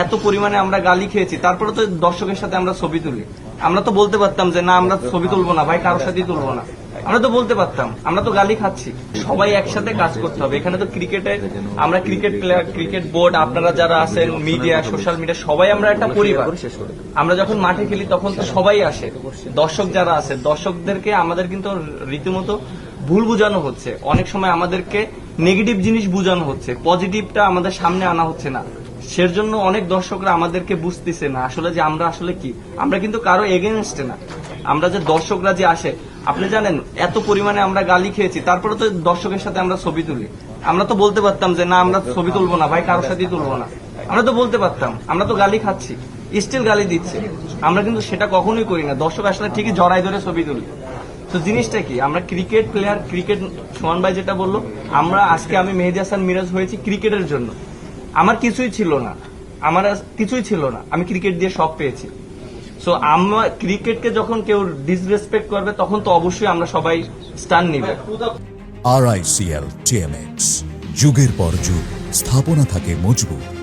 এত পরিমাণে আমরা গালি খেয়েছি, তারপরে তো দর্শকের সাথে আমরা ছবি তুলি। আমরা তো বলতে পারতাম যে না আমরা ছবি তুলবো না ভাই, কারোর সাথেই তুলবো না, আমরা তো বলতে পারতাম। আমরা তো গালি খাচ্ছি। সবাই একসাথে কাজ করতে হবে। এখানে তো ক্রিকেটে আমরা ক্রিকেট প্লেয়ার, ক্রিকেট বোর্ড, আপনারা যারা আছেন মিডিয়া, সোশ্যাল মিডিয়া, সবাই আমরা একটা পরিবার। আমরা যখন মাঠে খেলি তখন তো সবাই আসে। দর্শক যারা আছে, দর্শকদেরকে আমাদের কিন্তু রীতিমতো ভুল বোঝানো হচ্ছে। অনেক সময় আমাদেরকে নেগেটিভ জিনিস বোঝানো হচ্ছে, পজিটিভটা আমাদের সামনে আনা হচ্ছে না। সেজন্য অনেক দর্শকরা আমাদেরকে বুঝতেছে না আসলে যে আমরা আসলে কি। আমরা কিন্তু কারো এগেনস্টে না। আমরা যে দর্শকরা যে আসে, আপনি জানেন এত পরিমাণে আমরা গালি খেয়েছি, তারপরে তো দর্শকের সাথে আমরা ছবি তুলি। আমরা তো বলতে পারতাম যে না আমরা ছবি তুলবো না ভাই, কারোর সাথেই তুলবো না, আমরা তো বলতে পারতাম। আমরা তো গালি খাচ্ছি, স্টিল গালি দিচ্ছে। আমরা কিন্তু সেটা কখনোই করি না। দর্শক আসলে ঠিকই জড়াই ধরে ছবি তুলি। তো জিনিসটা কি, আমরা ক্রিকেট প্লেয়ার, ক্রিকেট সোহান ভাই যেটা বললো, আমরা আজকে আমি মেহেদী হাসান মিরাজ হয়েছি ক্রিকেটের জন্য। আমার কিছুই ছিল না, আমার কিছুই ছিল না, আমি ক্রিকেট দিয়ে সব পেয়েছি। সো আমরা ক্রিকেটকে যখন কেউ ডিসরেসপেক্ট করবে তখন তো অবশ্যই আমরা সবাই স্টান নিবে। RICL TMX, যুগের পর যুগ স্থাপনা থাকে মজবুত।